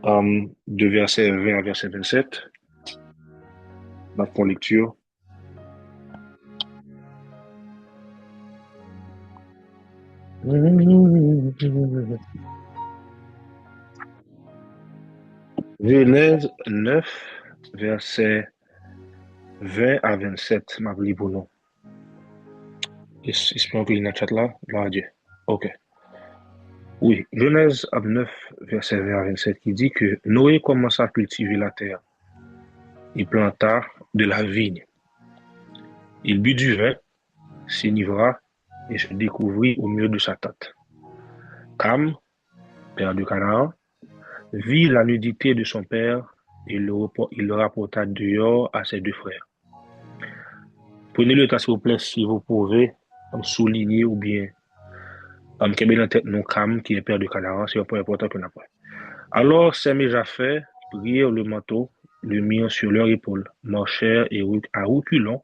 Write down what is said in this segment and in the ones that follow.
De verset 20 à verset 27. Ma pour lecture. Genèse 9, verset 20 à 27. Ma lis pour nous. Espérons que dans le chat là, gloire à Dieu. Ok. Oui, Genèse 9, verset 20 à 27, qui dit que Noé commença à cultiver la terre. Il planta de la vigne. Il but du vin, s'enivra et se découvrit au milieu de sa tente. Cam, père de Canaan, vit la nudité de son père et il le rapporta dehors à ses deux frères. Prenez le temps, s'il vous plaît, si vous pouvez souligner ou bien qu'il y ait en tête non Cam, qui est père de Canaan, c'est un point important qu'on a pas. Alors, Sem et Japheth prirent le manteau, le mirent sur leur épaule, marchèrent et à reculons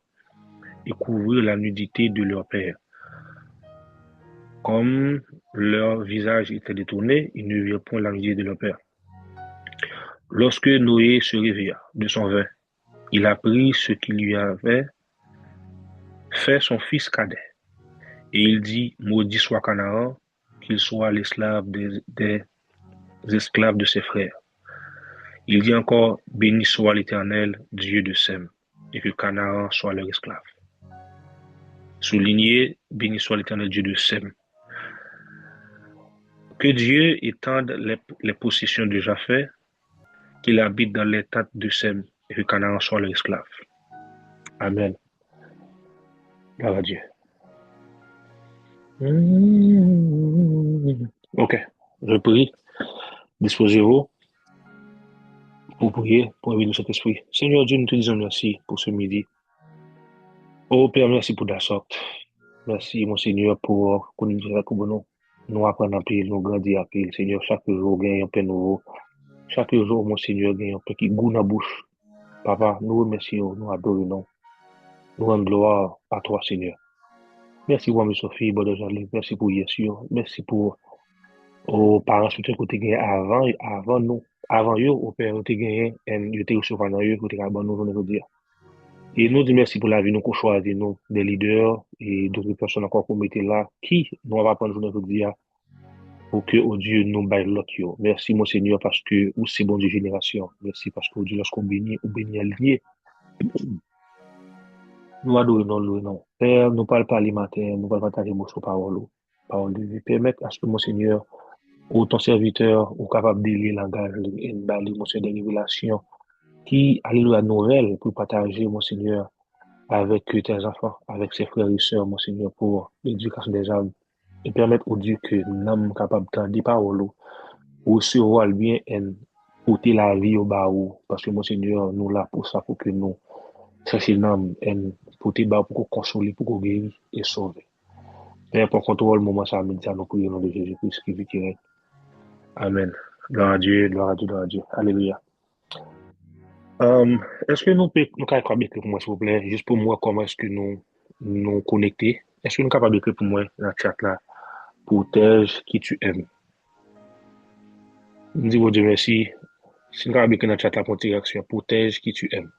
et couvrirent la nudité de leur père. Comme leur visage était détourné, ils ne virent point la nudité de leur père. Lorsque Noé se réveilla de son vin, il apprit ce qu'il lui avait fait son fils cadet. Et il dit, maudit soit Canaan, qu'il soit l'esclave des esclaves de ses frères. Il dit encore, béni soit l'Éternel, Dieu de Sem, et que Canaan soit leur esclave. Souligné, béni soit l'Éternel, Dieu de Sem. Que Dieu étende les possessions de Japheth, qu'il habite dans les tentes de Sem, et que Canaan soit leur esclave. Amen. Gloire à Dieu. Ok, je prie. Disposez-vous pour prier, pour éveiller cet esprit. Seigneur Dieu, nous te disons merci pour ce midi. Oh Père, merci pour la sorte. Merci, mon Seigneur, pour qu'on nous dise que nous apprenons à paix, nous grandir à paix. Seigneur, chaque jour, gagne un peu nouveau. Chaque jour, mon Seigneur, gagne un peu qui goût dans la bouche. Papa, nous remercions, nous adorons, nous rendons gloire à toi, Seigneur. Merci pour mes Sophie, bonne journée. Merci pour Yeshua. Merci pour aux parents surtout que tu gagné avant nous. Avant eux, au Père, nous gagné et nous te recevoir dans eux, que tu as nous nous dire. Et nous disons merci pour la vie, nous qu'on choisit, nous, des leaders et d'autres personnes encore qu'on mette là, qui nous va prendre aujourd'hui pour que, oh Dieu, nous baille l'autre. Merci, mon Seigneur, parce que, ou c'est bon de génération. Merci parce que, oh Dieu, lorsqu'on bénit, ou bénit allié, nous adorons, nous louons. Père, nous parlons pas les matins, nous parlons pas ta émotion, parole de vie. Permettre à ce que, mon Seigneur, ou ton serviteur, ou capable de lire le langage, et de lire, mon Seigneur, des révélations, qui, alléluia, nouvelles, pour partager, mon Seigneur, avec tes enfants, avec ses frères et sœurs, mon Seigneur, pour l'éducation des âmes, et permettre au Dieu que nous sommes capables de des paroles, ou recevoir le bien et porter la vie au bas, parce que, mon Seigneur, nous là pour ça, pour que nous cherchions l'âme, et porter bas pour qu'on console, pour qu'on guérisse et sauver. Père, pour contrôle le moment, ça, nous prions au nom de Jésus-Christ qui vit qui règne. Amen. Gloire à Dieu, gloire à Dieu, gloire à Dieu. Alléluia. Est-ce que nous pouvons capables d'écrire pour moi, s'il vous plaît, juste pour moi, comment est-ce que nous connecter? Est-ce que nous sommes capables d'écrire pour moi dans le chat là? Protège qui tu aimes. Nous disons Dieu merci. Si nous sommes capables d'écrire dans le chat là pour interaction, protège qui tu aimes.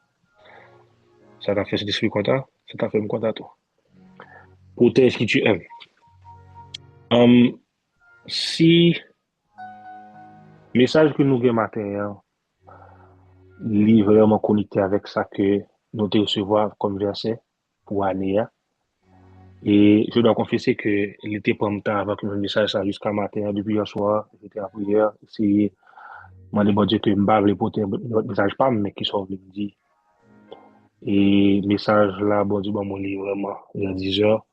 Ça t'a fait cet esprit content? Ça t'a fait me content, toi. Protège qui tu aimes. Si message que nous avons matin, est vraiment connecté avec ça que nous te recevoir comme verset pour année. Et je dois confesser que il était pas temps avant que le message ça jusqu'à matin, depuis hier soir, j'étais à prière, c'est moi bon Dieu que me bave pour notre message pas mais qui sont venus me dire. Et message là bon Dieu bon mon livre vraiment il y a 10 heures.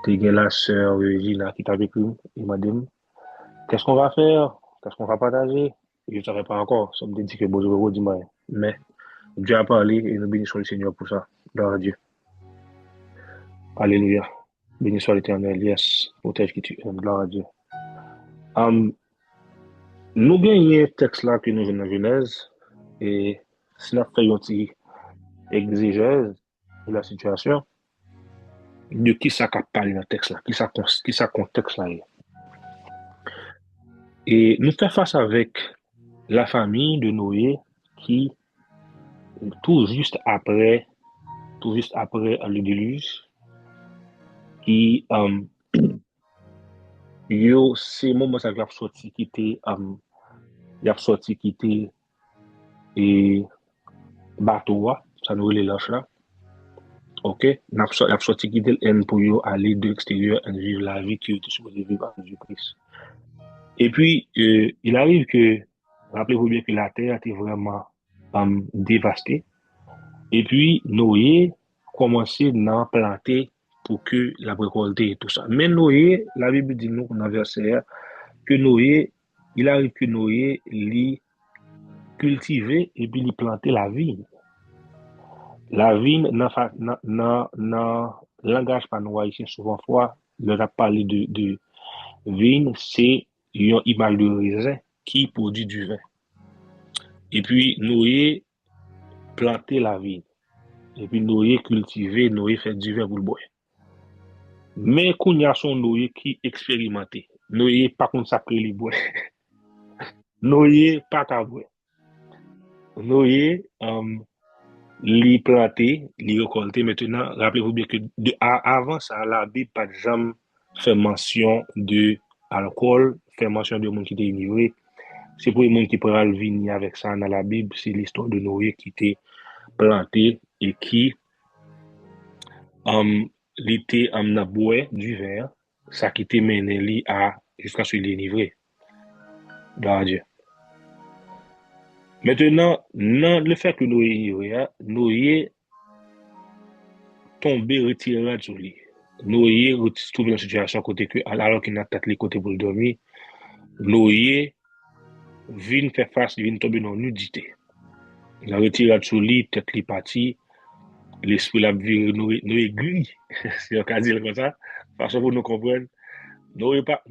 T'es gagné la sœur Regina qui t'a écrit, il m'a dit qu'est-ce qu'on va faire? Qu'est-ce qu'on va partager? Je ne savais pas encore, ça me dit que bon Dieu vous dit mais Dieu a parlé et nous bénissons le Seigneur pour ça. Gloire à Dieu. Alléluia. Béni soit l'Éternel, yes, protège qui tu aimes, gloire à Dieu. Nous gagnons un texte là que nous venons de Genèse et si nous faisons une petite exégèse de la situation, de qui ça qu'a parlé dans le texte là, qui ça contexte là. Et nous faisons face avec la famille de Noé qui, tout juste après, le déluge, qui, yo, c'est moment ça qui a sorti qui était, il a sorti qui était, et bateau, ça nous les lâches là. Ok, n'a sorti qui était pour yo aller de l'extérieur et vivre la vie qui était supposé vivre avec Jésus-Christ. Et puis, il arrive que, rappelez-vous bien que la terre était vraiment dévastée. Et puis, Noé commençait à planter pour que la récolte et tout ça. Mais Noé, la Bible dit nous, dans le verset, que Noé, il arrive que Noé, lui, cultivait et puis il plantait la vigne. La vigne, dans le langage panois ici, souvent fois, leur a parlé de vigne, c'est une image de raisin qui produit du vin. Et puis, Noé plantait la vigne. Et puis, Noé cultivait, Noé fait du vin pour le boire. Mais quand il y a son Noé qui expérimentait, Noé pas contre ça que les boire. Noé pas qu'à boire. Noé, li planté, li récolté. Maintenant, rappelez-vous bien que avant ça, la Bible pas jamais fait mention de alcool, fait mention de monde qui était enivré. C'est pour les gens qui pourraient venir avec ça dans la Bible, c'est l'histoire de Noé qui était planté et qui était na boire du vin, ça qui était mené li à jusqu'à ce qu'il est enivré. Gloire à Dieu. Maintenant, non, le fait que Noé est enivré, Noé tombé retiré sur lui. Noé se trouve dans une situation côté que alors qu'il n'a tête les côtés pour le dormir, Noé vient faire face, vient tomber dans nudité. Il a retiré sur lui, tête li partie, l'esprit l'a viré Noé gris, si on peut dire comme ça, façon pour nous comprendre. Noé pas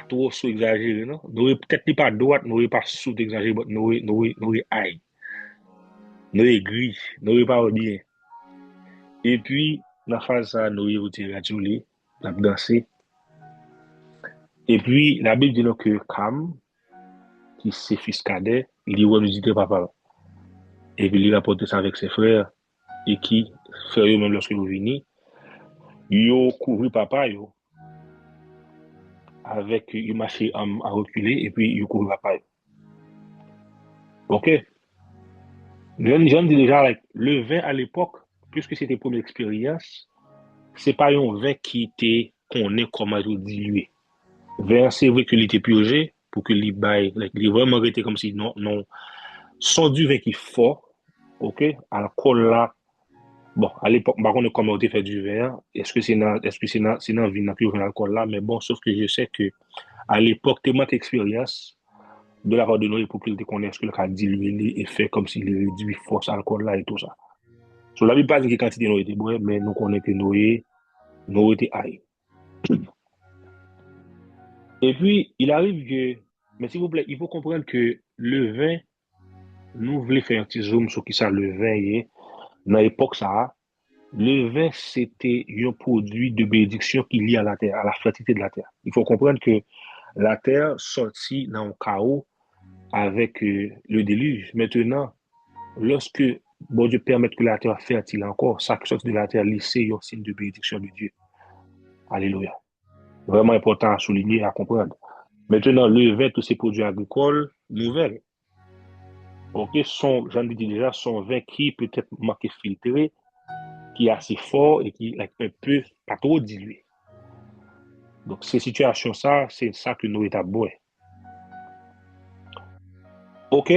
trop sous-exagéré, non? Noé peut-être pas droite, Noé pas sous-exagéré, mais Noé aïe. Noé gris, Noé pas bien. Et puis, dans la phase ça, Noé retiré sur lui, l'a dansé. Et puis, la Bible dit que Cam, qui c'est fils cadet, il dit, ouais, visiter papa. Et puis, il a porté ça avec ses frères, et qui, frères eux-mêmes, lorsque vous venez, ils ont couvert papa, yo, avec, ils marchaient à reculer, et puis, ils ont couvert papa. Yo. Ok? J'en dis déjà, like, le vin à l'époque, puisque c'était pour l'expérience, c'est pas un vin qui était, qu'on est comme dilué. Vin, c'est vrai qu'il était purgé, pour que les bails, like, il vraiment été comme si, non, non, sans du vin qui est fort, ok, alcool là, bon, à l'époque, par contre, comment on fait du vin, est-ce que c'est dans vin qui ouvre l'alcool là, mais bon, sauf que je sais que, à l'époque, tellement d'expérience, de la part de nos pour qu'ils connaissent que le cas dilué et fait comme s'il réduit force alcool là et tout ça. Sur la Bible, pas dit que quantité nous était boire, mais nous connaissons que nous était aïe. Et puis, il arrive que, mais s'il vous plaît, il faut comprendre que le vin, nous voulons faire un petit zoom sur qui ça le vin est. Dans l'époque, ça, le vin, c'était un produit de bénédiction qui lie à la terre, à la fertilité de la terre. Il faut comprendre que la terre sortit dans le chaos avec le déluge. Maintenant, lorsque bon Dieu permet que la terre fertile encore, ça qui sortit de la terre, c'est un signe de bénédiction de Dieu. Alléluia. Vraiment important à souligner et à comprendre. Maintenant, le vin, tous ces produits agricoles, nouvelles. Ok, j'en dis déjà, sont vin qui peut-être manqué filtré, qui est assez fort et qui like, un peu pas trop dilué. Donc, ces situations, ça, c'est ça que nous établissons. OK.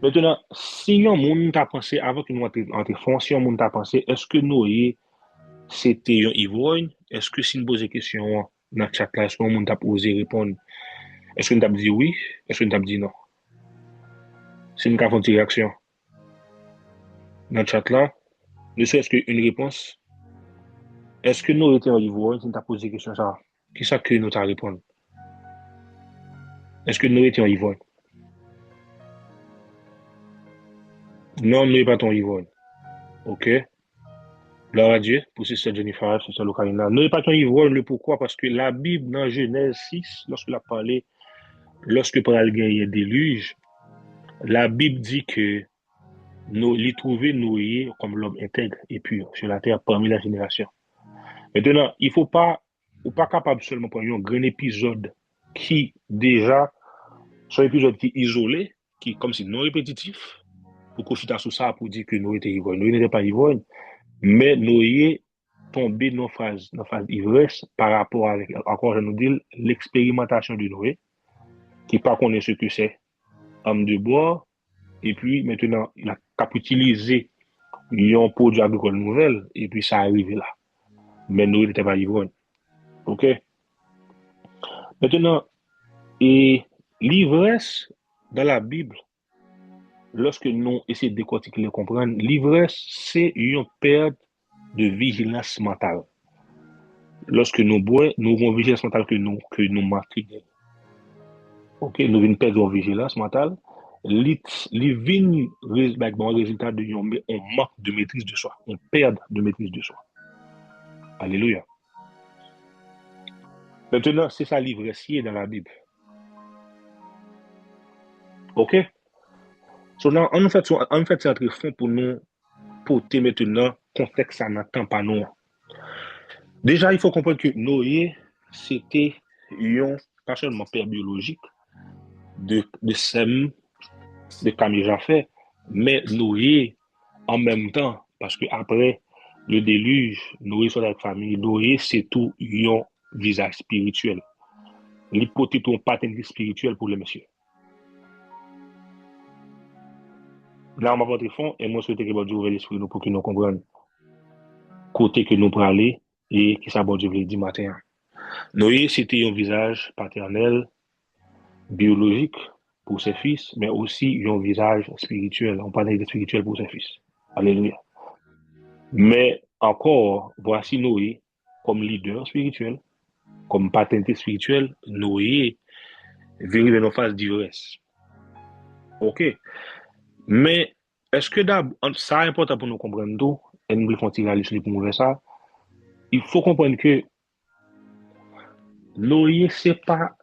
Maintenant, si un monde t'a pensé, avant que nous entrions fond, si un monde t'a pensé, est-ce que Noé, c'était un ivrogne? Est-ce que si nous posons question dans le chat là, est-ce que monde t'a osé répondre? Est-ce que nous t'a dit oui? Est-ce que nous t'a dit non? Si nous avons une réaction dans le chat là, ne serait-ce qu'une réponse, est-ce que nous étions en ivrogne si nous t'a posé question ça? Qui ça que nous t'a répondu? Est-ce que nous étions en ivrogne? Non, nous n'est pas ton ivrogne. OK? Gloire à Dieu pour Sister Jennifer, Sister Lucarina. Nous n'est pas ton ivrogne, le pourquoi? Parce que la Bible, dans Genèse 6, lorsqu'il a parlé lorsque pral gagner déluge, la Bible dit que nous les trouver Noé comme l'homme intègre et pur sur la terre parmi la génération. Maintenant, il faut pas, ou pas capable seulement prendre un grand épisode qui déjà, son épisode qui est isolé, qui est comme si non répétitif, pour qu'on sur ça pour dire que Noé était ivrogne. Noé n'était pas ivrogne, mais Noé tombé dans phase ivresse par rapport avec, encore je nous dis, l'expérimentation de Noé, qui pas connaît ce que c'est, homme de bois, et puis maintenant, il a utilisé un produit agricole nouvel, et puis ça arrivé là. Mais Noé n'était pas ivrogne. OK? Maintenant, et l'ivresse dans la Bible, lorsque nous essayons de décortiquer et de comprendre, l'ivresse, c'est une perte de vigilance mentale. Lorsque nous bois, nous avons une vigilance mentale que nous manquons. OK? Nous avons une perte de vigilance mentale. Les vignes avec bon résultat de on manque de maîtrise de soi. On perd de maîtrise de soi. Alléluia. Maintenant, c'est ça l'ivresse qui est dans la Bible. OK? So, now, on fait ça très fond pour nous porter maintenant contexte à notre temps pas nous. Déjà, il faut comprendre que Noé, c'était pas seulement père biologique de Sem, de Camille Jaffé, mais Noé, en même temps, parce que après le déluge, Noé sur la famille, Noé, c'est tout un visage spirituel. L'hypothèse est paternité spirituel pour les messieurs. Là, on va votre fond, et moi, je souhaite que Dieu ouvre l'esprit pour que nous comprenions côté que nous pourrons aller et qui ça bon Dieu veut dire matin. Noé, c'était un visage paternel, biologique pour ses fils, mais aussi un visage spirituel, on parle de spirituel pour ses fils. Alléluia. Mais encore, voici Noé comme leader spirituel, comme paternité spirituelle, Noé vérifier nos phases d'ivresse. OK. Mais est-ce que ça est important pour nous comprendre tout, et nous voulons tirer à l'issue pour nous ça, il faut comprendre que Noé, c'est pas,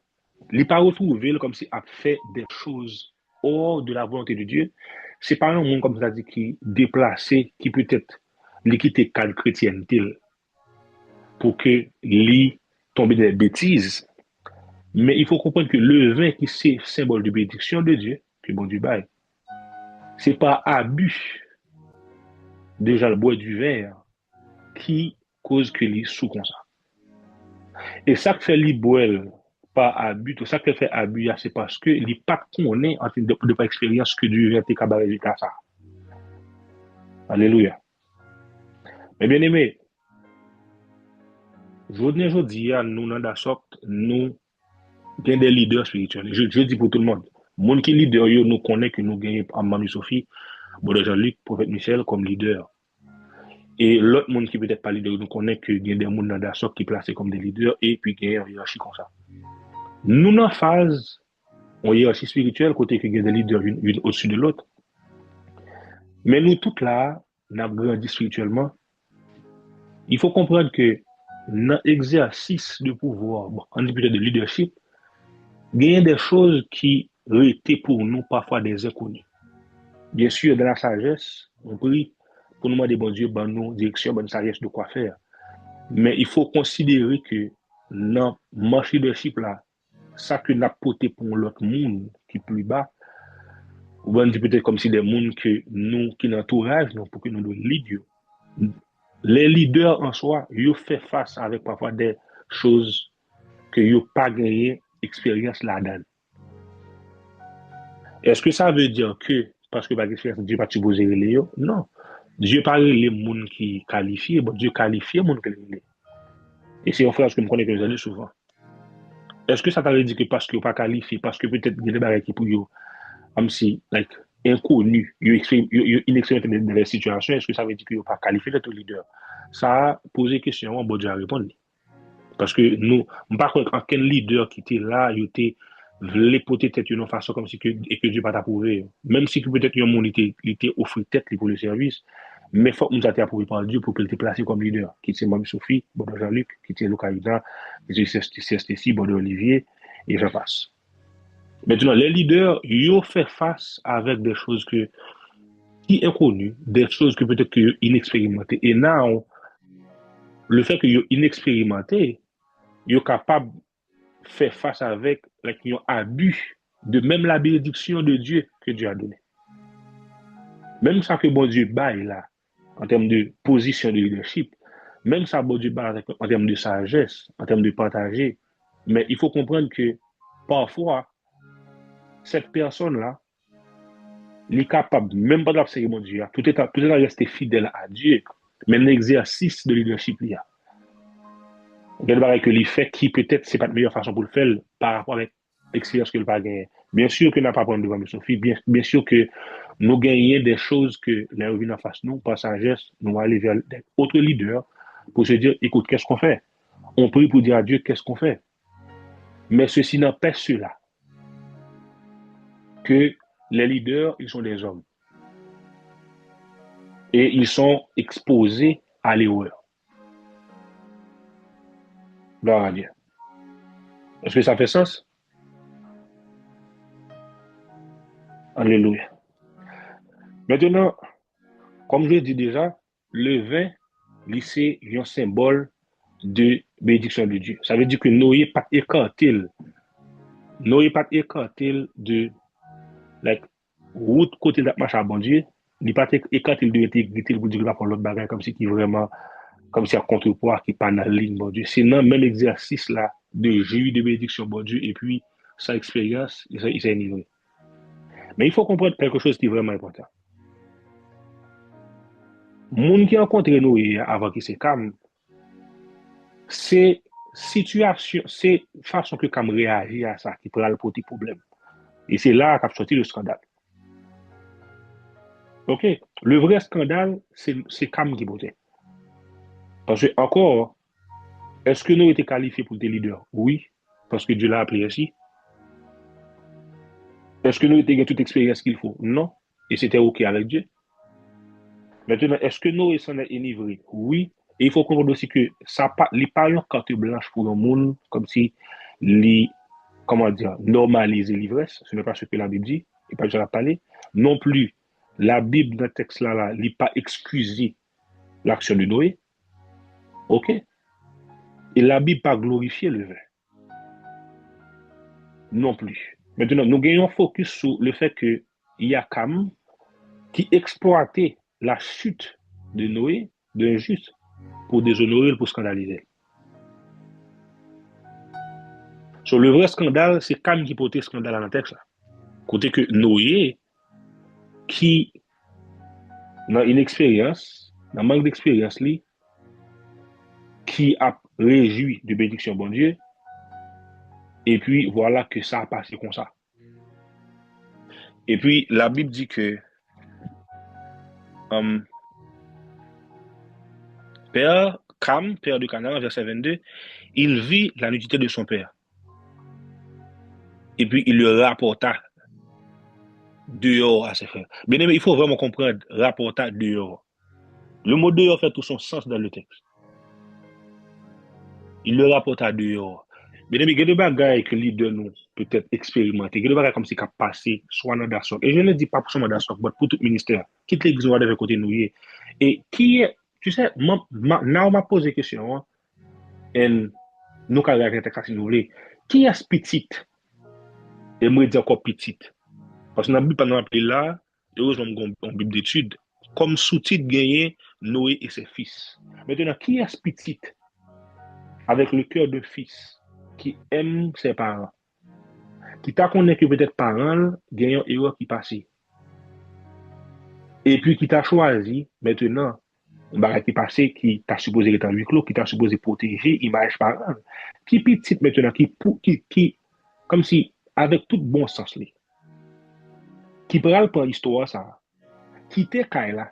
il n'est pas retrouvé comme s'il a fait des choses hors de la volonté de Dieu. C'est pas un monde comme ça dit qui déplacé, qui peut-être lui quitter cadre chrétienté pour que lui tombe dans des bêtises. Mais il faut comprendre que le vin qui c'est symbole de bénédiction de Dieu, que bon Dieu bail, c'est pas abus. Déjà le bois du vin qui cause que lui sous comme ça. Et ça que fait lui boire par abus, tout ça que fait abus, c'est parce que il pas connaît en termes de pas expérience que Dieu vient te cabaret à ça. Alléluia. Mais bien aimé, je dis à nous dans la sorte, nous gagnons des leaders spirituels. Je dis pour tout le monde. Mon qui leader, nous connaît que nous gagnons en Manu Sophie, Bon Jean-Luc, Prophète Michel comme leader. Et l'autre monde qui peut-être pas leader, nous connaît que il y a des gens dans la sorte qui placés comme des leaders et puis il y a une hiérarchie comme ça. Nous, dans la phase, on hiérarchie spirituelle, côté que il y a des leaders une au-dessus de l'autre. Mais nous, toutes là, nous avons grandi spirituellement. Il faut comprendre que dans l'exercice de pouvoir, bon, on dit peut-être de leadership, il y a des choses qui étaient pour nous parfois des inconnus. Bien sûr, dans la sagesse, on prie pour nous demander, bon Dieu, bonne nous direction, bonne sagesse de quoi faire. Mais il faut considérer que dans le marché leadership là, ça que nous avons porté pour l'autre monde qui est plus bas, ou bien peut-être comme si des gens que nous, qui n'entourage, nous, pour que nous nous leaders. Les leaders en soi, ils font face avec parfois des choses que ils n'ont pas gagné expérience là-dedans. Est-ce que ça veut dire que, parce que par expérience, Dieu n'a pas supposé les non. Dieu parle les gens qui qualifient, bon, Dieu qualifie les gens qui les. Et c'est une phrase que je connais que vous allez souvent. Est-ce que ça veut dire que parce qu'ils n'ont pas qualifié, parce que peut-être il y a des barrières qui pour eux, comme si, like, inconnus, ils inexpérimentés dans les situations, est-ce que ça veut dire qu'ils n'ont pas qualifié d'être leader? Ça a posé question, on va déjà répondre. Parce que nous, par contre, quand quel leader qui était là, il était voulait porter tête d'une façon comme si que, et que Dieu pas t'approuvé. Même si peut-être un monde était offert tête pour le service, mais il faut que nous été approuvé par Dieu pour qu'il était placé comme leader. Qui c'est Mme Sophie, Bodo Jean-Luc, qui c'est Lucaïda, qui c'est CSTC, Bodo Olivier, et j'en passe. Maintenant, les leaders, ils ont fait face avec des choses qui sont inconnues, des choses que peut-être qu'ils inexpérimentées. Et là, le fait qu'ils sont inexpérimentés, ils sont capables de faire face avec un abus de même la bénédiction de Dieu que Dieu a donnée. Même ça que bon Dieu baille là, en termes de position de leadership, même ça bon Dieu baille en termes de sagesse, en termes de partager. Mais il faut comprendre que parfois, cette personne-là, il est capable, même pas de la cérémonie Dieu, tout est à rester fidèle à Dieu, mais l'exercice de leadership, il y a. Quel baril que il fait qui peut-être c'est pas la meilleure façon pour le faire par rapport avec l'expérience que le pas gagné. Bien sûr que n'a pas prendre devant M. Sophie, bien sûr que nous gagnons des choses que les revenus en face nous, par sagesse, nous aller vers d'autres leaders pour se dire, écoute, qu'est-ce qu'on fait? On prie pour dire à Dieu, qu'est-ce qu'on fait? Mais ceci n'empêche cela, que les leaders, ils sont des hommes. Et ils sont exposés à l'erreur. Gloire à Dieu. Est-ce que ça fait sens? Alléluia. Maintenant, comme je l'ai dit déjà, le vin, c'est un symbole de bénédiction de Dieu. Ça veut dire que Noé pas écarté. Noé pas écarté de la route côté de la marche à bon Dieu. Il n'est pas écarté de l'intégrité pour dire qu'il va prendre l'autre bagage comme si qui vraiment, comme si à contrepoids qui pas dans la ligne, bon Dieu. C'est dans même exercice là de j'ai eu de bénédiction, bon Dieu, et puis sa expérience, il s'est livré. Mais il faut comprendre quelque chose qui est vraiment important. Moun qui a rencontré Noé avant qu'il se calme, c'est situation, c'est façon que Cam réagit à ça qui pourra le porter problème. Et c'est là qu'a sorti le scandale. OK? Le vrai scandale, c'est Cam qui posait. Parce que, encore, est-ce que nous étions qualifiés pour des leaders? Oui, parce que Dieu l'a appelé ainsi. Est-ce que nous étions toute expérience qu'il faut? Non. Et c'était OK avec Dieu. Maintenant, est-ce que nous sommes enivrés? Oui. Et il faut comprendre aussi que ça n'est pas une carte blanche pour le monde, comme si les, comment dire, normaliser l'ivresse. Ce n'est pas ce que la Bible dit. Il n'est pas déjà parlé. Non plus, la Bible dans le texte là, n'est pas excusé l'action de Noé. OK? Et la Bible pas glorifié le vin. Non plus. Maintenant, nous gagnons focus sur le fait que il y a Cam qui exploitait la chute de Noé, d'un juste, pour déshonorer, pour scandaliser. Sur le vrai scandale, c'est Cam qui portait scandale dans le texte. Côté que Noé, qui, dans une expérience, dans manque d'expérience, qui a réjoui de bénédiction, bon Dieu, et puis voilà que ça a passé comme ça. Et puis la Bible dit que Père Cam, père de Canaan, verset 22, il vit la nudité de son père. Et puis il le rapporta dehors à ses frères. Bien aimé, il faut vraiment comprendre, rapporta dehors. Le mot dehors fait tout son sens dans le texte. Il le rapporta dehors. Bien aimé, il y a des bagages que l'idée nous peut-être expérimenter. Il y a des bagages comme si qu'a passé soit dans Dasok. Et je ne dis pas pour seulement Dasok, mais pour tout ministère. Quitte l'église, on va de côté nous. Et qui est, tu sais, là on m'a posé la question, hein, et nous avons regardé le texte si nous voulons. Qui est ce petit? Et moi, je dis encore petit. Parce que dans la Bible, pendant là, heureusement, on a une Bible d'études, comme sous-titre gagné Noé et ses fils. Maintenant, qui est ce petit avec le cœur de fils qui aime ses parents, qui t'a connu que peut-être parents gagnent une erreur qui passe, et puis qui t'a choisi maintenant, on va qui passé, qui t'a supposé être en huis clos, qui t'a supposé protéger image parents, qui petit maintenant, qui comme si avec tout bon sens, qui parle pour l'histoire ça, qui t'est là,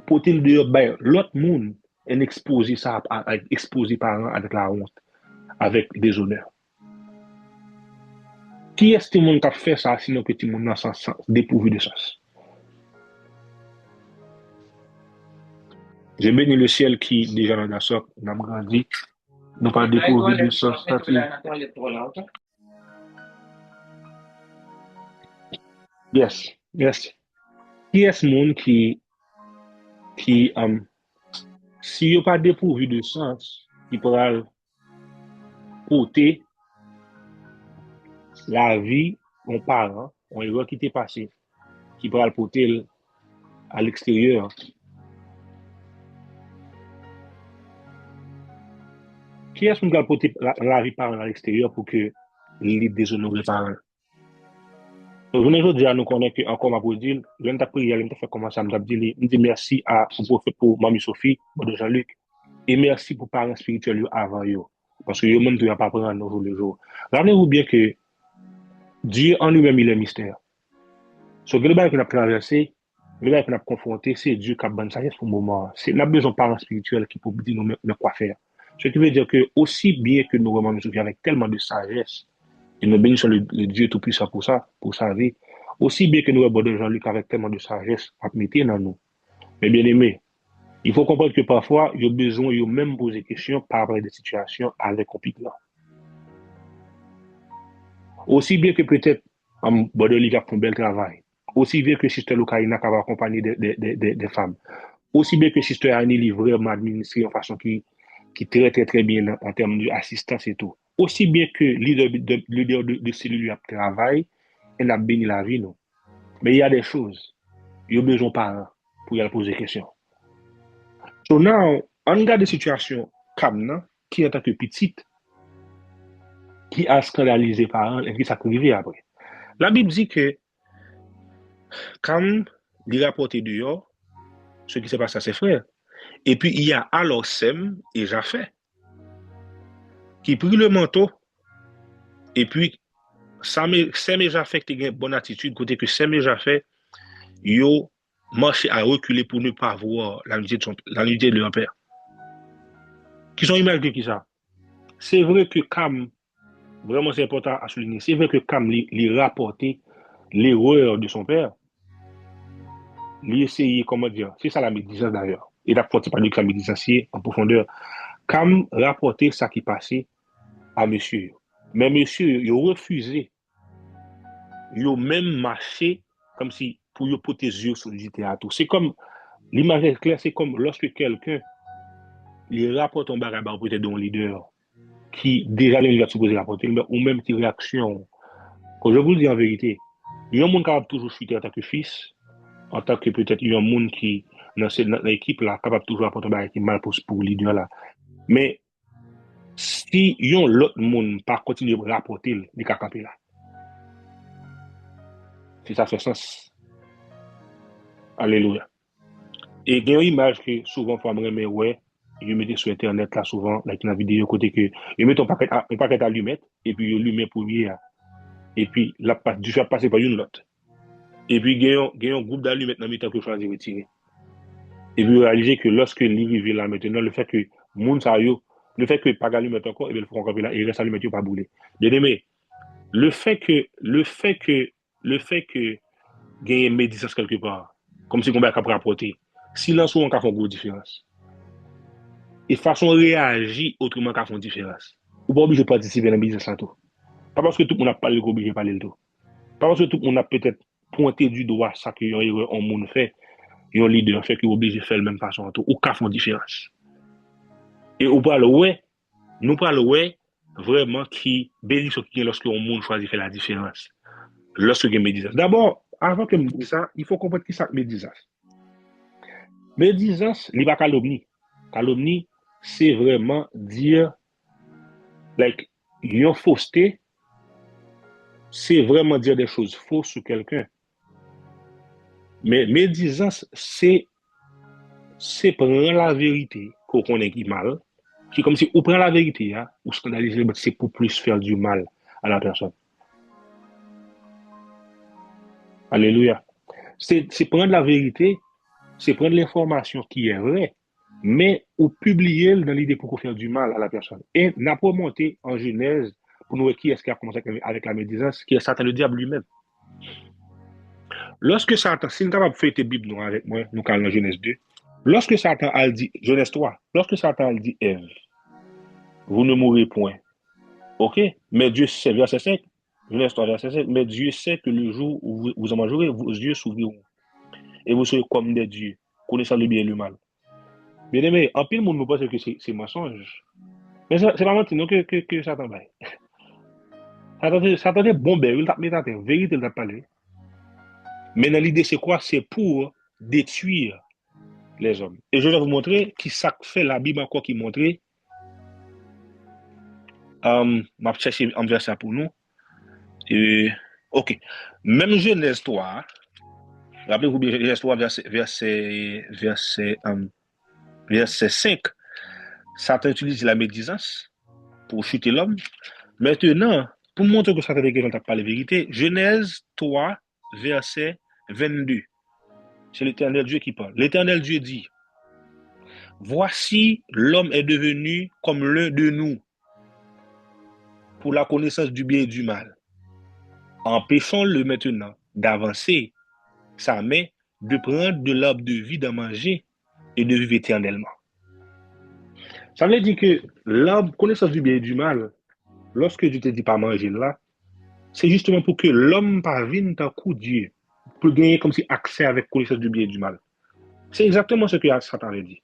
pour te dire, ben, l'autre monde est exposé ça, exposé parents avec la honte, avec des honneurs. Qui est-ce que monde qui a fait ça, sinon que tout le monde est dépourvu de sens? J'ai béni le ciel qui, déjà dans la sorte, n'a grandi, nous pas dépourvu de sens. Yes, yes. Qui est ce monde qui si yo pas dépourvu de sens, qui pourra porter la vie on parent, on erreur qui t'est passé, qui pourra le porter à l'extérieur. Qui est-ce qui va porter la vie parent à l'extérieur pour que les déshonorer parents? Donc, je ne dis à nous connaître que, encore ma pour dire, je ne t'ai prié, je ne t'ai fait commencer à me dire, je dis merci à pour Mamie Sophie, de Jean-Luc, et merci pour parents spirituels avant eux. Parce que eux-mêmes ne doivent pas prendre nos jours le jour. Rappelez-vous bien que Dieu en lui-même, il est mystère. Ce que le bail qu'on a traversé, le bail qu'on a confronté, c'est Dieu qui a bonne sagesse pour le moment. C'est n'a besoin de parents spirituels qui peuvent dire nous quoi faire. Ce qui veut dire que aussi bien que nous Mamie Sophie avec tellement de sagesse, et nous bénissons le Dieu Tout-Puissant pour ça, pour sa vie, aussi bien que nous avons de Jean-Luc avec tellement de sagesse à mettre dans nous. Mais bien aimé, il faut comprendre que parfois, il y a besoin de même poser des questions par rapport à des situations avec compliquées. Aussi bien que peut-être en Bordeaux a fait un bel travail, aussi bien que Sister Lucaïna qui va accompagner des femmes, aussi bien que Sister Annie est vraiment administrée en façon qui est très, très, très bien en termes d'assistance et tout. Aussi bien que leader de cellule a travail, elle a béni la vie, non. Mais il y a des choses, il y a besoin de parents pour y poser des questions. So now, on regarde des situations comme qui en tant que petite, qui a scandalisé parents et qui s'est après. La Bible dit que quand il rapportait dehors ce qui s'est passé à ses frères, et puis il y a alors Sem et Japheth qui prit le manteau, et puis Sem et Japheth qui ont une bonne attitude, côté que Sem et Japheth, ils ont marché à reculer pour ne pas voir la nudité de leur père. Qui sont imaginés qui ça? C'est vrai que Cam, vraiment c'est important à souligner, c'est vrai que Cam lui rapportait l'erreur de son père, lui essayer, comment dire, c'est ça la médisance d'ailleurs. Et la porte pas de la médisance en profondeur. Cam rapportait ça qui passait à monsieur. Mais monsieur, il a refusé. Il a même marché comme si pour y porter les yeux sur le théâtre. C'est comme, l'image est claire, c'est comme lorsque quelqu'un il rapporte un bagage peut-être d'un leader qui déjà il va supposer rapporter, ou même qui réaction. Quand je vous le dis en vérité, il y a un monde qui a toujours chuté en tant que fils, en tant que peut-être il y a un monde qui, dans l'équipe là, capable toujours apporter un bagage qui mal pour le leader là. Mais si il y a l'autre monde pas continuer à rapporter, il est camper là. Si ça fait sens. Alléluia. Et il y a une image que souvent, faut me ouais, je mettais sur Internet là souvent, là, dans la vidéo, côté que, je mets un paquet d'allumettes, et puis je l'allumette premier, et puis, là, du fait passer par une autre. Et puis, il y a un groupe d'allumettes dans le temps que je choisis de retirer. Et puis, réaliser que lorsque l'arrivée là maintenant, le fait que moun sa yo, le fait que pas d'allumettes encore, et bien, il faut encore là, et reste allumette pas brûler. Bien aimé, le fait que, gagner médisance quelque part, comme si on va rapporter, silence ou on fait une grosse différence. Et façon réagir autrement qu'à font une différence. Ou pas obligé de participer dans le business tout. Pas parce que tout le monde n'a pas obligé de parler de tout. Pas parce que tout le monde a peut-être pointé du doigt ça que un monde fait, un leader fait qu'il est obligé de faire la même façon tout, ou qu'à font une différence. Et ou pas le ouais, nous pas le ouais, vraiment qui bénisse qui lorsque un monde choisit de faire la différence. Lorsque il y a médisance. D'abord, avant que je dise ça, il faut comprendre qui ça médisance. Médisance, il n'y a pas calomnie. Calomnie, c'est vraiment dire, like, une fausseté, c'est vraiment dire des choses fausses sur quelqu'un. Mais médisance, c'est prendre la vérité qu'on connaît qui mal, qui comme si on prend la vérité, hein, ou scandaliser, c'est pour plus faire du mal à la personne. Alléluia. C'est prendre la vérité, c'est prendre l'information qui est vraie, mais ou publier dans l'idée pour faire du mal à la personne. Et n'a pas monté en Genèse pour nous voir qui est-ce qui a commencé avec la médisance, qui est Satan, le diable lui-même. Lorsque Satan, si nous sommes capables de faire tes Bibles nous, avec moi, nous parlons dans Genèse 2, lorsque Satan a dit, Genèse 3, lorsque Satan a dit, Ève, vous ne mourrez point, ok, mais Dieu, c'est verset 5, Genèse 3, verset 7. Mais Dieu sait que le jour où vous en mangerez, vos yeux s'ouvriront. Et vous serez comme des dieux, connaissant le bien et le mal. Bien aimé, en pile, monde nous pense que c'est mensonge. Mais c'est pas mentir, non, que Satan va. Satan est bon, ben, il t'a mis en vérité, il t'a parlé. Mais dans l'idée, c'est quoi? C'est pour détruire les hommes. Et je vais vous montrer qui ça fait la Bible encore qui montre. Je vais chercher un verset pour nous. Ok. Même Genèse 3, rappelez-vous bien Genèse 3, verset 5. Satan utilise la médisance pour chuter l'homme. Maintenant, pour montrer que Satan est quelqu'un qui n'a pas la vérité, Genèse 3, verset 22. C'est l'Éternel Dieu qui parle. L'Éternel Dieu dit, voici l'homme est devenu comme l'un de nous pour la connaissance du bien et du mal. Empêchons-le maintenant d'avancer sa main, de prendre de l'arbre de vie, d'en manger et de vivre éternellement. Ça veut dire que l'arbre connaissance du bien et du mal, lorsque Dieu te dit pas manger là, c'est justement pour que l'homme parvienne d'un coup Dieu, pour gagner comme si accès avec connaissance du bien et du mal. C'est exactement ce que Satan avait dit.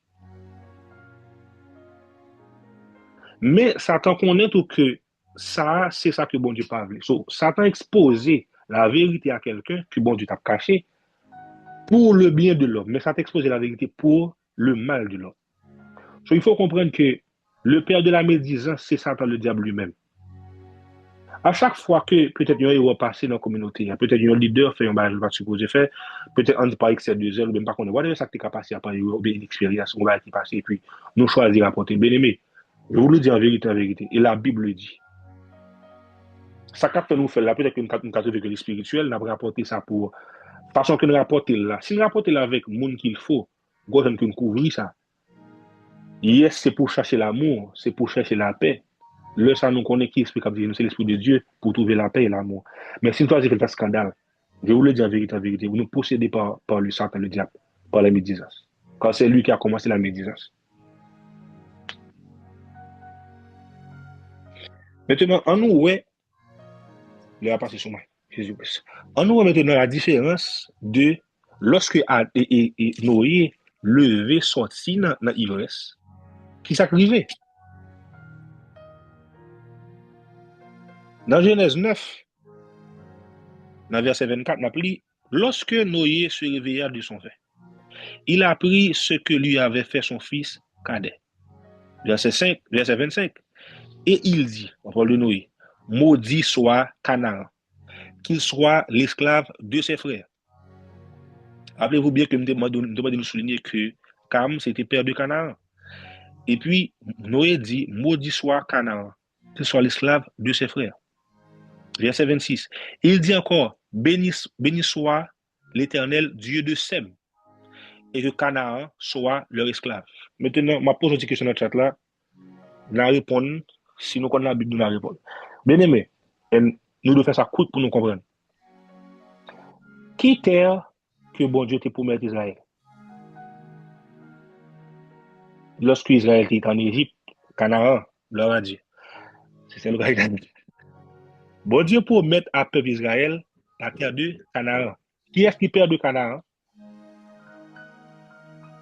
Mais Satan connaît tout que ça, c'est ça que bon Dieu parle. So, Satan exposé la vérité à quelqu'un que bon Dieu t'a caché pour le bien de l'homme. Mais Satan exposé la vérité pour le mal de l'homme. So, il faut comprendre que le père de la médisance, c'est Satan le diable lui-même. À chaque fois que peut-être il y a un héros passé dans la communauté, peut-être il y a un leader fait un bagage pas supposé faire, peut-être on ne pas excès de zèle, même pas qu'on est ça que tu es passé après une expérience, on va qui passer, et puis nous choisir à porter. Bien aimé, je vous le dis en vérité, et la Bible le dit. Ça capte nous faire là, peut-être que nous avons que le spirituel, nous avons rapporté ça pour façon que nous rapportons là. Si nous rapportons là avec le monde qu'il faut, nous avons que nous couvrir ça. Yes, c'est pour chercher l'amour, c'est pour chercher la paix. Le ça nous connaît qui explique nous, c'est l'Esprit de Dieu pour trouver la paix et l'amour. Mais si nous choisissons un scandale, je vous le dis en vérité, vous nous possédez par le Satan, le diable, par la médisance. Quand c'est lui qui a commencé la médisance. Maintenant, en nous, ouais, il va passer sur moi, Jésus-Christ. En nous, maintenant, la différence de lorsque Noé levé, sorti dans l'ivresse, qui s'est dans Genèse 9, dans verset 24, on appelé lorsque Noé se réveilla de son fait, il apprit ce que lui avait fait son fils cadet. Verset 25. Et il dit, on parle de Noé, maudit soit Canaan, qu'il soit l'esclave de ses frères. Rappelez-vous bien que je demande de souligner que Cam, c'était père de Canaan. Et puis, Noé dit, maudit soit Canaan, qu'il soit l'esclave de ses frères. Verset 26. Il dit encore, béni soit l'Éternel, Dieu de Sem, et que Canaan soit leur esclave. Maintenant, je pose une question dans le chat là. Nous répondons, si nous connaissons la Bible, nous répondons. Bien aimé, nous devons faire ça court pour nous comprendre. Qui terre que bon Dieu te promet à Israël? Lorsque Israël était en Égypte, Canaan leur a dit. C'est le gars qui a dit. Bon Dieu promet à peuple Israël la terre de Canaan. Qui est-ce qui perd de Canaan?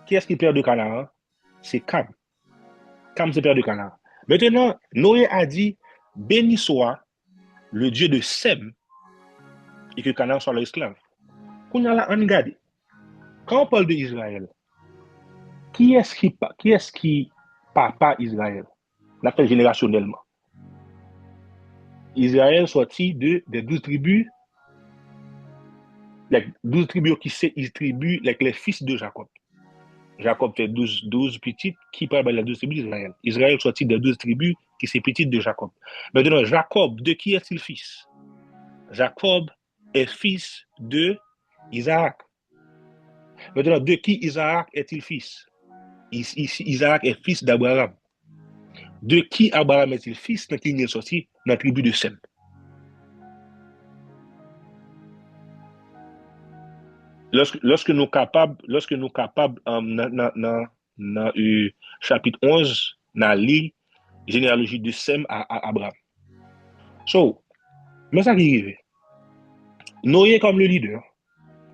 Qui est-ce qui perd de Canaan? C'est Cam. Cam, c'est père de Canaan. Maintenant, Noé a dit, béni soit le Dieu de Sem et que Canaan soit l'esclave. Qu'on a là, on regarde. Quand on parle d'Israël, qui est-ce qui papa Israël? On appelle générationnellement. Israël sorti des 12 tribus, les 12 tribus qui c'est tribus, les fils de Jacob. Jacob fait 12 petites qui parlent de les 12 tribus d'Israël. Israël sorti des 12 tribus qui c'est petites de Jacob. Maintenant, Jacob, de qui est-il fils? Jacob est fils de Isaac. Maintenant, de qui Isaac est-il fils? Isaac est fils d'Abraham. De qui Abraham est-il fils? Dans qui il est sorti? Dans la tribu de Sem. Lorsque nous capables, dans chapitre 11, dans la généalogie de Sem à Abraham. So, Mais ça qui arrive. Noé comme le leader,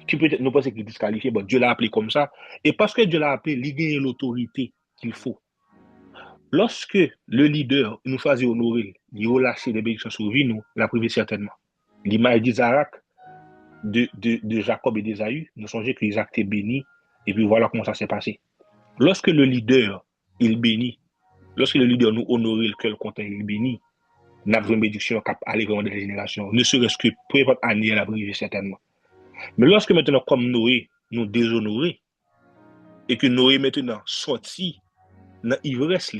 qui peut-être nous pensons qu'il est disqualifié, bon, Dieu l'a appelé comme ça. Et parce que Dieu l'a appelé, il gagne l'autorité qu'il faut. Lorsque le leader nous choisit honorer, il relâche des bénédictions sur vie, nous, la privé certainement. L'image d'Isaac, de Jacob et d'Ésaü, nous songez que Isaac était béni, et puis voilà comment ça s'est passé. Lorsque le leader, il bénit, lorsque le leader nous honore le cœur content, il bénit, n'a pas une bénédiction qui aller vraiment dans les générations, ne serait-ce que peu importe année, elle a privé certainement. Mais lorsque maintenant, comme Noé, nous déshonorer, et que Noé maintenant sorti dans l'ivresse,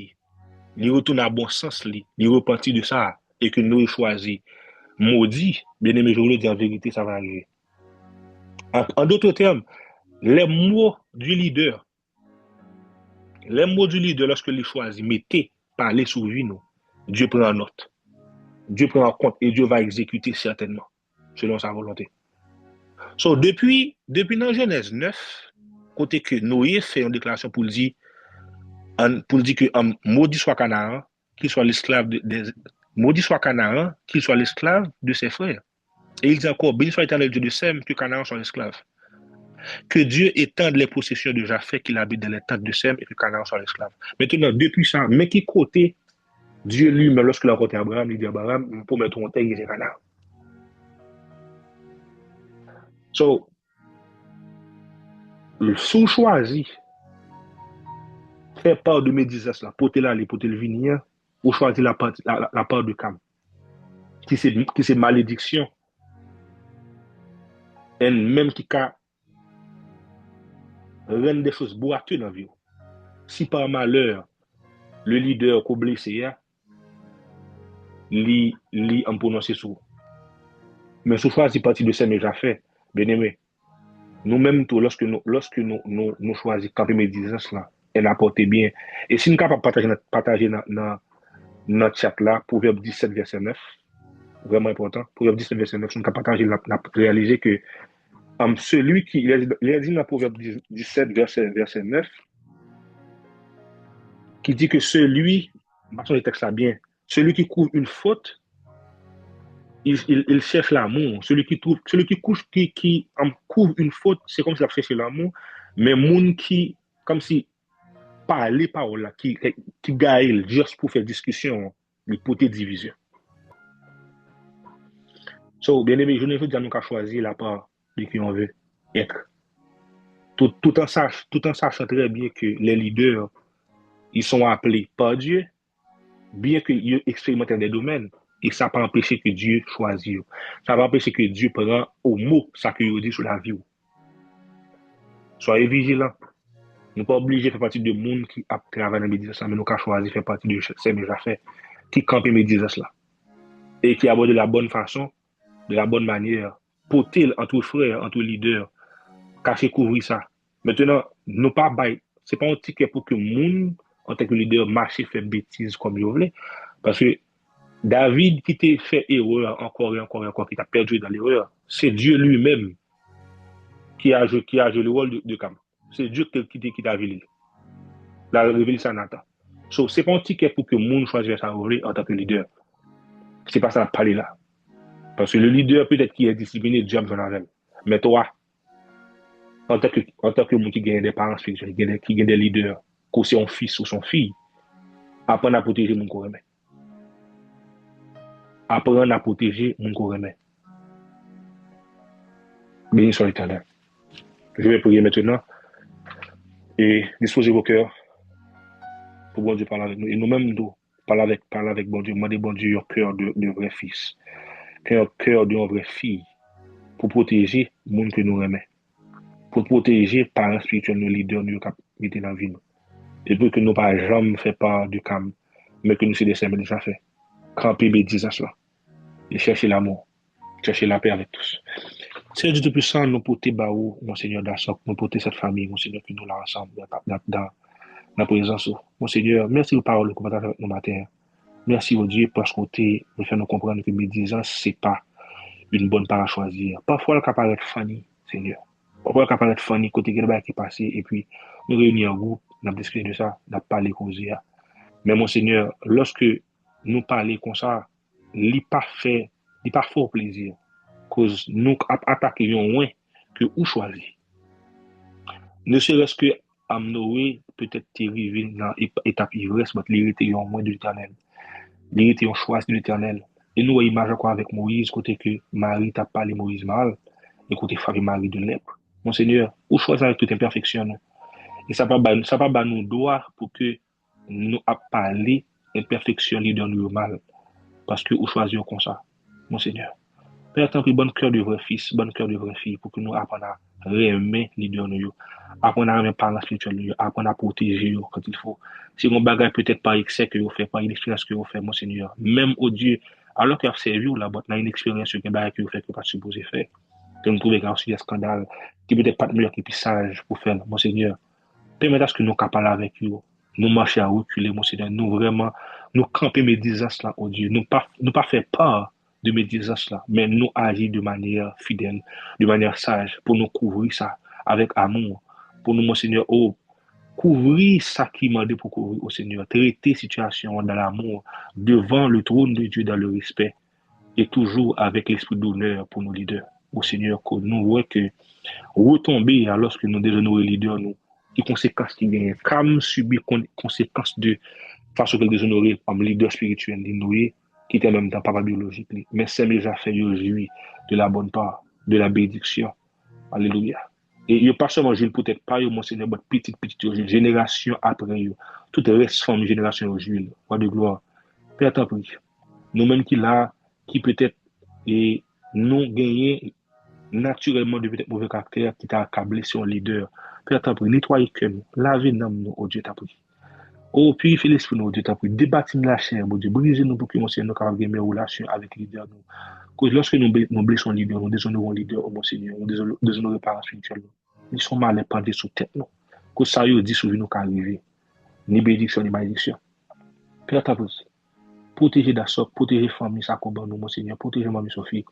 il retourne à bon sens, il repentit de ça, et que Noé choisit maudit, bien aimé, je vous le dis en vérité, ça va arriver. En d'autres termes, les mots du leader, lorsque il choisit, mettez, parler sur lui, nous, Dieu prend en note, Dieu prend en compte, et Dieu va exécuter certainement, selon sa volonté. So, depuis dans Genèse 9, côté que Noé fait une déclaration pour dire que maudit soit Canaan, qu'il soit l'esclave maudit soit Canaan, qu'il soit l'esclave de ses frères. Et il dit encore, béni soit l'éternel Dieu de Sem, que Canaan soit l'esclave. Que Dieu étende les possessions de Japheth, qu'il habite dans les tentes de Sem, et que Canaan soit l'esclave. Maintenant, depuis ça, mais qui côté Dieu lui-même, lorsqu'il a rencontré Abraham, il dit Abraham, pour mettre ton terre, il est Canaan. So, sous choisi, faire part de médisance, là, porter là, porter le venir, ou choisir la part de Cam, qui c'est malédiction, et même qui a rendre des choses boiteuses dans la vie. Si par malheur, le leader qu'on blessé, li en prononcer sur. Mais sous choisi partie de ça, mais j'ai fait, bien aimé, nous-mêmes, lorsque nous choisissons camper médisance là, elle apporte bien. Et si nous sommes capables de partager dans notre chat là, Proverbe 17, verset 9, vraiment important, Proverbe 17, verset 9, nous sommes capables de réaliser que celui qui, il a dit dans Proverbe 17, verset 9, qui dit que celui, passons le texte là bien, celui qui couvre une faute, il cherche l'amour. Celui qui couvre une faute, c'est comme s'il a cherché l'amour, mais moun qui, comme si, parler parole là, qui gagne juste pour faire discussion, il peut être division. So, bien aimé, je ne veux dire nous qu'à choisir la part de qui on veut être. Tout en sachant très bien que les leaders, ils sont appelés par Dieu, bien qu'ils expérimentent des domaines, et ça n'a pas empêché que Dieu choisit. Ça n'a pas empêché que Dieu prend au mot ça que vous dit sur la vie. Soyez vigilants. Nous ne sommes pas obligés de faire partie de monde qui a travaillé dans la méditation, mais nous avons choisi de faire partie de ces affaires qui campent la méditation là. Et qui abordent de la bonne façon, de la bonne manière, porter entre frères, entre leaders, cacher, couvrir ça. Maintenant, nous pas bail. Ce n'est pas un ticket pour que le monde, en tant que leader, marche et fait bêtises comme il voulait. Parce que David qui t'a fait erreur encore et encore et encore, qui t'a perdu dans l'erreur, c'est Dieu lui-même qui a joué le rôle de Cam. C'est Dieu qui t'a révélé. La révélé ça Nathan. So, c'est pas un ticket pour que le monde choisisse sa rôle en tant que leader. C'est pas ça à parler là. Parce que le leader, peut-être qui est discipliné, Dieu me avec. Mais toi, en tant que monde qui gagne des parents spirituels, qui gagne des leaders, que c'est un fils ou son fille, apprendre à protéger mon corps. Apprendre à protéger mon corps. Béni soit l'éternel. Je vais prier maintenant et disposer vos cœurs pour bon Dieu parler avec nous. Et nous-mêmes, nous, parler avec bon Dieu, demander bon Dieu un cœur de vrai fils, un cœur de vraie fille pour protéger le monde que nous aimons, pour protéger les parents spirituels, nos leaders, nous qui dans la vie. Et pour que nous pas jamais fait part du calme, mais que nous sommes des semaines déjà fait. Camper bêtises là. Et chercher l'amour, chercher la paix avec tous. Seigneur Dieu Tout-Puissant, nous porter Baou, mon Seigneur d'Assop, nous porter cette famille, mon Seigneur, que nous là ensemble dans la présence. Mon Seigneur, merci pour parole que vous avez avec nous matin. Merci, mon Dieu, parce que vous fait nous comprendre que médisance, ce n'est pas une bonne part à choisir. Parfois, le cas paraît funny, Seigneur. Parfois, le cas paraît funny, côté qui est passé, et puis nous réunir en groupe, nous avons discuté de ça, nous avons parlé comme ça. Mais mon Seigneur, lorsque nous parlons comme ça, il pas fait il pas fort plaisir. Cause nous attaquer moins que ou choisir. Ne serait-ce que Noé peut-être arrivé dans l'étape ivresse, mais il était en moins de l'éternel. Il était en choix de l'éternel. Et nous, imagine quoi avec Moïse, côté que Marie t'a parlé Moïse mal, et côté frère Marie de lèpre. Mon Seigneur, ou choisir avec toute imperfection. Et ça pas nous droit pour que nous a parlé imperfection lui donne nous mal. Parce que ou choisir comme ça. Mon Seigneur. Père, tant pis, bon cœur de vrai fils, bon cœur de vraie fille, pour que nous apprenions à aimer leader nous, apprendre à aimer parler spirituel, apprendre à protéger quand il faut. Si mon bagage peut-être pas excès que vous faites, pas une expérience que vous faites, mon Seigneur, même au Dieu, alors qu'il a servi la boîte, une expérience que vous faites que pas supposé faire. Que nous trouvons aussi des scandales, qui peut-être pas de meilleur qui puisse sage pour faire, mon Seigneur. Permettez à ce que nous capables avec vous, nous marcher à reculer, mon Seigneur, nous vraiment, nous camper mes désastres là, au Dieu, nous pas faire peur de médisance là, mais nous agir de manière fidèle, de manière sage, pour nous couvrir ça avec amour, pour nous, mon Seigneur, couvrir ça qui m'a dit pour couvrir au Seigneur, traiter situation dans l'amour, devant le trône de Dieu dans le respect, et toujours avec l'esprit d'honneur pour nos leaders. Au Seigneur, que nous voyons que retomber lorsque nous déshonorions les leaders, nous, les conséquences qui viennent, comme subir conséquences de façon que déshonorer comme leader spirituel, nous, qui était en même temps papa biologique. Mais c'est mes affaires, je jouis de la bonne part, de la bénédiction. Alléluia. Et il pas seulement Jules, peut-être pas, mon Seigneur, mais petite génération après, toute reste forme génération Jules, roi de gloire. Père, t'en prie. Nous-mêmes qui là, qui peut-être, et nous gagner naturellement de peut-être mauvais caractère qui t'a accablé sur un leader. Père, t'en prie, nettoyer que nous, laver nous, oh Dieu, t'en prie. Oh, purifiez l'esprit, nous, Dieu, t'en prie. Débattez la chair, mon Dieu. Brisez-nous pour que mon Seigneur nous capable de relation avec les leaders. Parce que lorsque nous blessons les leaders, nous déshonorons les leaders, oh mon Seigneur, nous déshonorons les parents spirituels. Ils sont mal pendus sous tête, nous. Que ça y est, dit sur nous qu'arriver. Ni bénédiction, ni malédiction. Père, t'en prie. Protégez Dassok, protégez famille, ça combat nous, mon Seigneur. Protégez Mamie Sophie.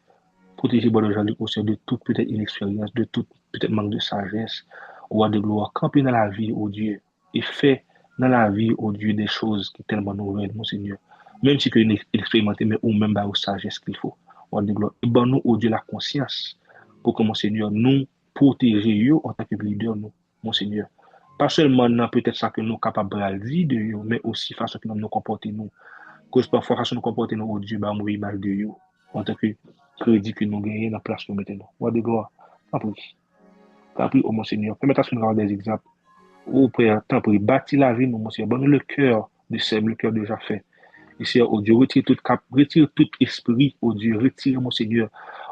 Protégez Bodo Jean-Luc aussi de toute peut-être inexpérience, de toute peut-être manque de sagesse, ou de gloire. Campez dans la vie, oh Dieu, et fait dans la vie, oh Dieu, des choses qui sont tellement nouvelles, mon Seigneur. Même si tu es inexpérimenté, mais ou même la sagesse qu'il faut, ou de gloire. Et ben nous, oh Dieu, la conscience, pour que mon Seigneur nous protéger en tant que leader, nous, mon Seigneur. Pas seulement dans peut-être ça que nous sommes capables de dire de eux, mais aussi façon que nous nous comportons, nous. Cause parfois, façon de nous comporter, nous, oh Dieu, bah, nous, image de eux, en tant que crédit que nous gagnons dans la place que nous mettons. Roi de gloire, tant pis. Tant pis, oh mon Seigneur. Permettez à ce que nous avons des exemples. Oh Père, tant pis. Bâtis la vie, nous, mon Seigneur. Donne le cœur de Sèvres, le cœur déjà fait. Et Seigneur, oh Dieu, retire tout esprit, oh Dieu, retire, mon Seigneur.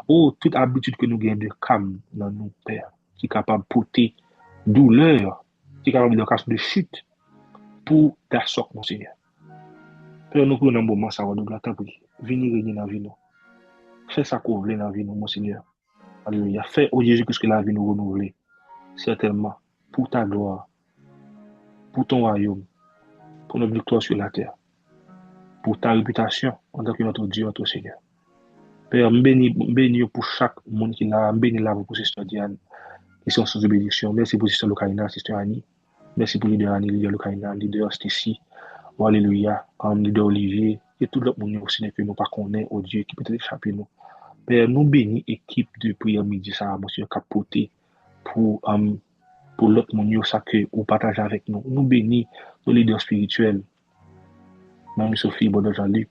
Oh, toute habitude que nous gagnons de calme dans nous, Père, qui est capable de porter douleur, qui est capable de chute pour ta sorte, mon Seigneur. Père, nous prenons un moment, ça va de gloire, tant pis. Venez régner dans la vie, nous. Fais ça qu'on veut dans la vie, nous, mon Seigneur. Alléluia. Fais, oh Jésus, que la vie nous renouveler. Certainement. Pour ta gloire. Pour ton royaume. Pour notre victoire sur la terre. Pour ta réputation en tant que notre Dieu, notre Seigneur. Père, bénis pour chaque monde qui l'a. Bénis là pour Sister Diane. Qui sont sous bénédiction. Merci pour Sister Lokaina, Sister Annie. Merci pour leader Annie, leader Lokaina, leader Stacy. Oh, alléluia. Leader Olivier. Et tout le monde aussi que nous ne connaissons pas, oh Dieu, qui peut échapper nous. Père, nous bénis équipe de prière midi, ça, monsieur, capoté pour l'autre monde, ça que vous partagez avec nous. Nous bénis nos leaders spirituels, Mamie Sophie, Bodo Jean-Luc,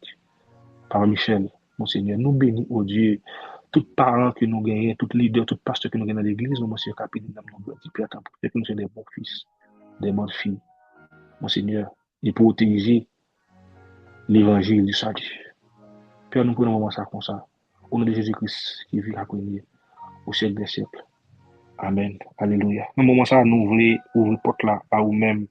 Par Michel, mon Seigneur. Nous bénis, oh Dieu, tous parents que nous gagnons, tous leaders, tous pasteurs que nous gagnons dans l'église, nous, monsieur, capitaine, nous, Père, pour que nous soyons des bons fils, des bonnes filles, mon Seigneur, et protéger l'évangile du salut. Père, nous prenons ça comme ça. Au nom de Jésus-Christ qui vit à premier, au siècle des siècles. Amen. Alléluia. Dans ce moment ça, nous voulons ouvrir porte là à vous-même